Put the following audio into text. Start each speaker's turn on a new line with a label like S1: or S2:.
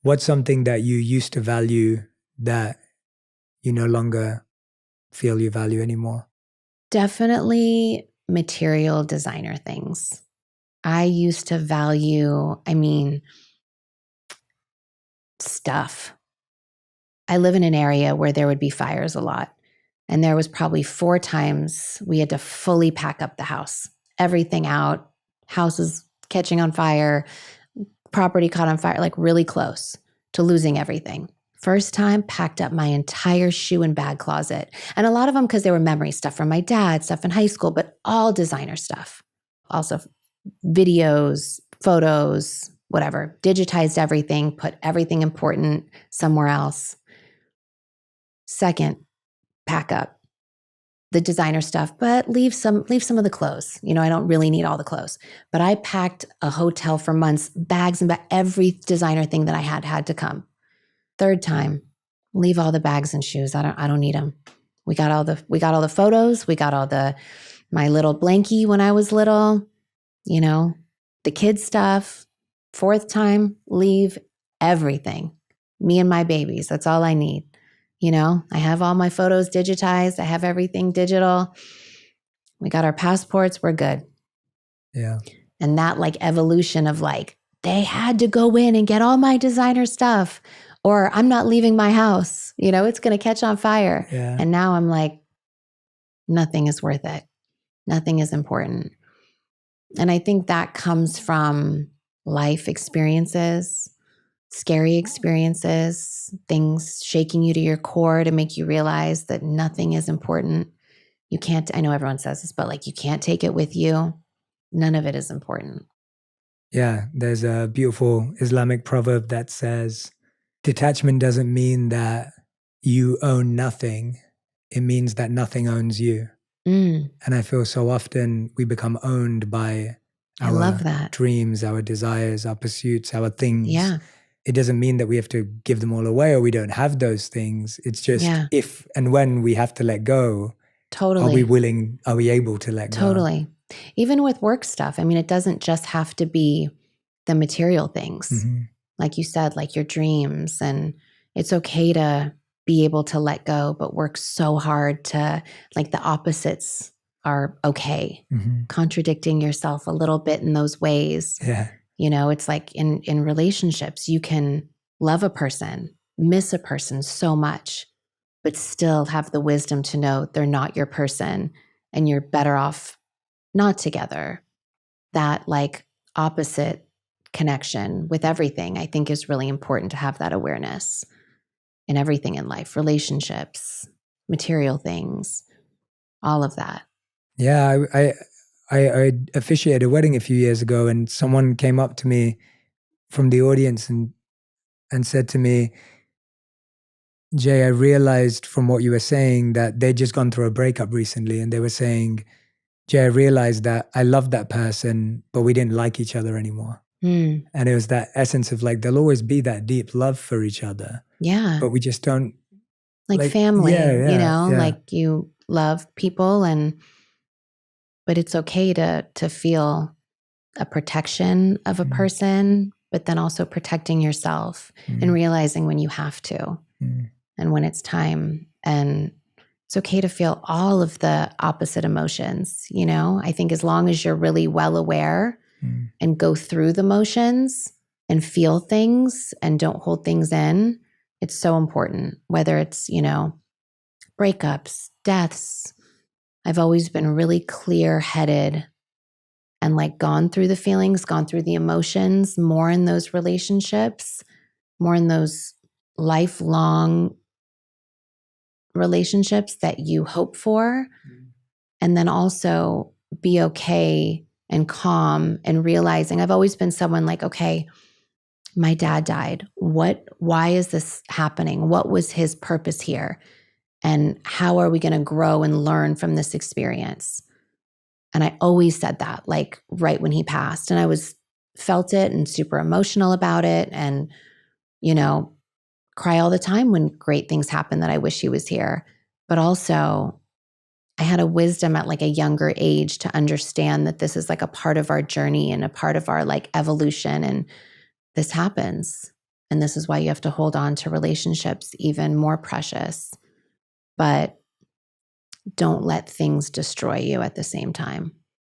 S1: What's something that you used to value that you no longer feel you value anymore?
S2: Definitely material designer things. I used to value, stuff. I live in an area where there would be fires a lot. And there was probably 4 times we had to fully pack up the house, everything out, houses catching on fire, property caught on fire, like really close to losing everything. First time, packed up my entire shoe and bag closet. And a lot of them because they were memory stuff from my dad, stuff in high school, but all designer stuff. Also videos, photos, whatever. Digitized everything, put everything important somewhere else. Second, pack up the designer stuff, but leave some of the clothes. I don't really need all the clothes. But I packed a hotel for months, bags and every designer thing that I had to come. Third time, leave all the bags and shoes. I don't need them. We got all the photos. We got all my little blankie when I was little, the kids stuff. Fourth time, leave everything. Me and my babies. That's all I need. I have all my photos digitized. I have everything digital. We got our passports. We're good.
S1: Yeah.
S2: And that evolution of they had to go in and get all my designer stuff, or I'm not leaving my house. It's going to catch on fire.
S1: Yeah.
S2: And now I'm nothing is worth it. Nothing is important. And I think that comes from life experiences, scary experiences, things shaking you to your core to make you realize that nothing is important. You can't, I know everyone says this, but you can't take it with you. None of it is important.
S1: Yeah, there's a beautiful Islamic proverb that says, detachment doesn't mean that you own nothing. It means that nothing owns you.
S2: Mm.
S1: And I feel so often we become owned by
S2: I love that.
S1: dreams, our desires, our pursuits, our things.
S2: Yeah.
S1: It doesn't mean that we have to give them all away or we don't have those things. It's just if and when we have to let go,
S2: totally.
S1: Are we able to let go?
S2: Totally. Even with work stuff. It doesn't just have to be the material things.
S1: Mm-hmm.
S2: Like you said, your dreams. And it's okay to be able to let go, but work so hard to the opposites are okay.
S1: Mm-hmm.
S2: Contradicting yourself a little bit in those ways.
S1: Yeah.
S2: It's in relationships, you can love a person, miss a person so much, but still have the wisdom to know they're not your person and you're better off not together. That opposite connection with everything, I think is really important to have that awareness in everything in life, relationships, material things, all of that.
S1: Yeah, I officiated a wedding a few years ago and someone came up to me from the audience and said to me, Jay, I realized from what you were saying that they'd just gone through a breakup recently and they were saying, Jay, I realized that I loved that person, but we didn't like each other anymore.
S2: Mm.
S1: And it was that essence of there'll always be that deep love for each other.
S2: Yeah.
S1: But we just don't.
S2: Family, you love people but it's okay to feel a protection of a person, but then also protecting yourself and realizing when you have to and when it's time. And it's okay to feel all of the opposite emotions. I think as long as you're really well aware and go through the motions and feel things and don't hold things in, it's so important, whether it's, breakups, deaths. I've always been really clear-headed and gone through the feelings, gone through the emotions more in those relationships, more in those lifelong relationships that you hope for. And then also be okay and calm and realizing I've always been someone okay, my dad died. Why is this happening? What was his purpose here? And how are we going to grow and learn from this experience? And I always said that right when he passed, and I felt it and super emotional about it. And, cry all the time when great things happen that I wish he was here. But also I had a wisdom at a younger age to understand that this is a part of our journey and a part of our evolution. And this happens. And this is why you have to hold on to relationships even more precious. But don't let things destroy you at the same time.